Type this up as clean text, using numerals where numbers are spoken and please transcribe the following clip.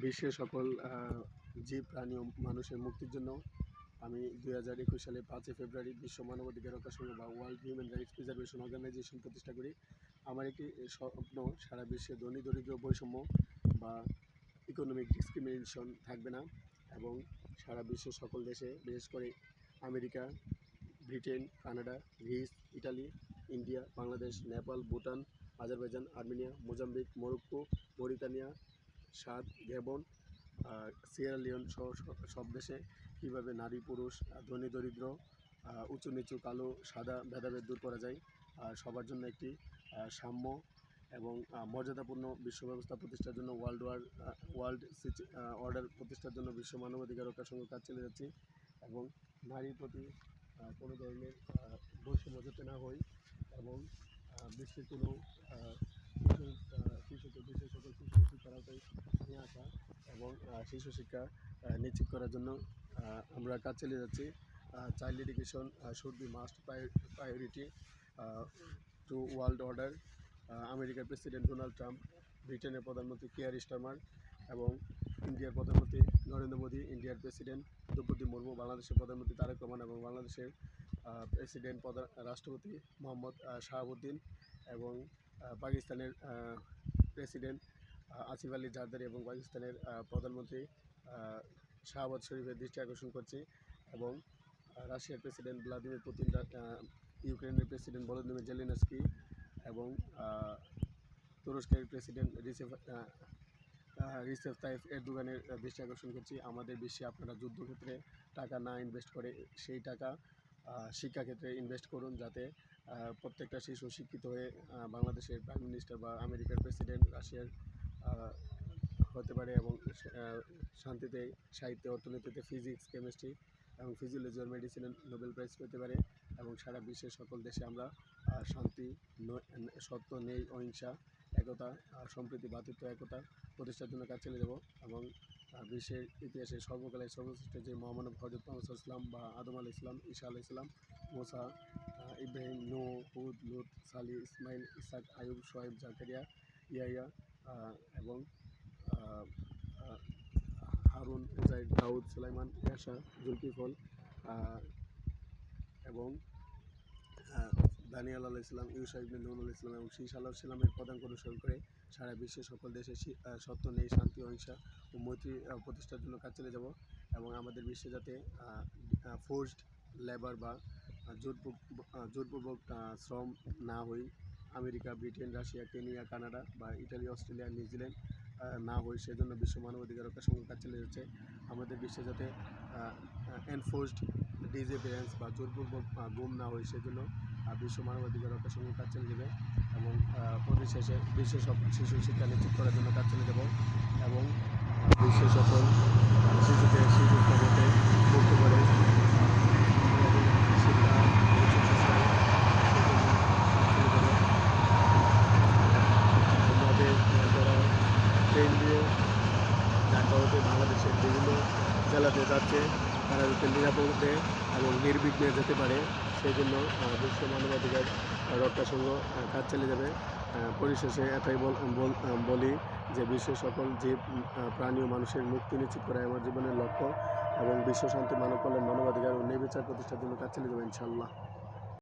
বিশ্বের সকল জীব প্রাণী ও মানুষের মুক্তির জন্য আমি 2021 সালে 5 ফেব্রুয়ারি বিশ্ব মানবাধিকার রক্ষা সংঘ বা world human rights preservation organisation প্রতিষ্ঠা করি। আমার একটি স্বপ্ন, সারা বিশ্বে ধনী দরিদ্র বৈষম্য বা ইকোনমিক ডিসক্রিমিনেশন থাকবে না এবং সারা বিশ্বের সকল দেশে, বিশেষ করে America, Britain, Canada, Greece, Italy, India, Bangladesh, Nepal, Bhutan, Azerbaijan, Armenia, Mozambique, Morocco, Mauritania, Chad, Gabon, Sierra Leone সহ সব দেশে কীভাবে নারী পুরুষ, ধনী দরিদ্র, উঁচু নিচু, কালো সাদা ভেদাভেদ দূর করা যায়, সবার জন্য একটি সাম্য এবং মর্যাদাপূর্ণ বিশ্ব ব্যবস্থা প্রতিষ্ঠার জন্য ওয়ার্ল্ড অর্ডার প্রতিষ্ঠার জন্য বিশ্ব মানবাধিকার রক্ষা সংঘ কাজ চালিয়ে যাচ্ছি এবং নারীর প্রতি কোনো ধরনের বৈষম্য যাতে না হয় এবং বিশ্বের কোনো শিশুকে, বিশ্বের সকল শিশুকে শিক্ষার আওতায় নিয়ে আসা এবং শিশু শিক্ষা নিশ্চিত করার জন্য আমরা কাজ চালিয়ে যাচ্ছি। Child education should be must priority to world order. আমেরিকার প্রেসিডেন্ট ডোনাল্ড ট্রাম্প, ব্রিটেনের প্রধানমন্ত্রী কিয়ার স্টারমার এবং ইন্ডিয়ার প্রধানমন্ত্রী নরেন্দ্র মোদী, ইন্ডিয়ার প্রেসিডেন্ট দ্রৌপদী মুর্মু, বাংলাদেশের প্রধানমন্ত্রী তারেক রহমান এবং বাংলাদেশের প্রেসিডেন্ট রাষ্ট্রপতি মোহাম্মদ শাহাবুদ্দিন এবং পাকিস্তানের প্রেসিডেন্ট আসিফ আলী জারদারি এবং পাকিস্তানের প্রধানমন্ত্রী শাহবাজ শরীফের দৃষ্টি আকর্ষণ করছি এবং রাশিয়ার প্রেসিডেন্ট ভ্লাদিমির পুতিন, ইউক্রেনের প্রেসিডেন্ট ভলোদিমির জেলেনস্কি এবং তুরস্কের প্রেসিডেন্ট রিসেপ তাইয়িপ এরদোগানের দৃষ্টি আকর্ষণ করছি। আমাদের বিশ্বে আপনারা যুদ্ধক্ষেত্রে টাকা না ইনভেস্ট করে সেই টাকা শিক্ষাক্ষেত্রে ইনভেস্ট করুন, যাতে প্রত্যেকটা শিশু শিক্ষিত হয়ে বাংলাদেশের প্রাইম মিনিস্টার বা আমেরিকার প্রেসিডেন্ট, রাশিয়ার হতে পারে এবং শান্তিতে, সাহিত্যে, অর্থনীতিতে, ফিজিক্স, কেমিস্ট্রি এবং ফিজিওলজি ও মেডিসিনে নোবেল প্রাইজ পেতে পারে এবং সারা বিশ্বের সকল দেশে আমরা শান্তি, সত্য, ন্যায়, অহিংসা, একতা, সম্প্রীতি, ভ্রাতৃত্ব, একতা প্রতিষ্ঠার জন্য কাজ চালিয়ে যাব এবং বিশ্বের ইতিহাসে সর্বকালের সর্বশ্রেষ্ঠ যে মহামানব হযরত মুহাম্মদ সাল্লাল্লাহু আলাইহি ওয়াসাল্লাম বা আদম আলাইহিস সালাম, ঈসা আলাইহিস সালাম, মুসা, ইব্রাহিম, নূহ, হুদ, লূত, সালিহ, ইসমাইল, ইসহাক, আইয়ুব, শুআয়ব, জাকারিয়া, ইয়াহইয়া এবং হারুন, উযাইর, দাউদ, সুলাইমান, ইয়াশা, জুলকিফল এবং দানিয়েল আলাইহিস সালাম, ইউশা ইবনে নূন আলাইহিস সালাম এবং শীশ আলাইহিস সালামের পদাঙ্ক অনুসরণ করে সারা বিশ্বের সকল দেশে সত্য, ন্যায়, শান্তি, অহিংসা ও মৈত্রী প্রতিষ্ঠার জন্য কাজ চালিয়ে যাব এবং আমাদের বিশ্বে যাতে ফোর্সড লেবার বা জোরপূর্বক শ্রম না হয়, America, Britain, Russia, Kenya, Canada বা ইটালি, অস্ট্রেলিয়া, নিউজিল্যান্ড না হয়, সেজন্য বিশ্ব মানবাধিকার রক্ষা সংঘ কাজ চালিয়ে যাচ্ছে। আমাদের বিশ্বে যাতে এনফোর্সড ডিসঅ্যাপিয়ারেন্স বা জোরপূর্বক গুম না হয়, সেজন্য বিশ্ব মানবাধিকার রক্ষা সংঘ কাজ চালিয়ে যাবে এবং পরিশেষে বিশ্বের সব শিশু শিক্ষা নিশ্চিত করার জন্য কাজ চালিয়ে যাব এবং বিশ্বের সকল শিশুকে শিশু শ্রমতে মুক্ত করে শিক্ষা আমাদের যারা ট্রেন দিয়ে ঢাকা হতে বাংলাদেশের বিভিন্ন জেলাতে যাচ্ছে, তারা যাতে নিরাপদে এবং নির্বিঘ্নে যেতে পারে, সেই জন্য বিশ্ব মানবাধিকার রক্ষা সংঘ কাজ চালিয়ে যাবে। পরিশেষে এটাই বলি যে বিশ্বের সকল জীব প্রাণী ও মানুষের মুক্তি নিশ্চিত করাই আমার জীবনের লক্ষ্য এবং বিশ্ব শান্তি, মানব কল্যাণ, মানবাধিকার ও ন্যায় বিচার প্রতিষ্ঠার জন্য কাজ চালিয়ে যাবে ইনশাআল্লাহ।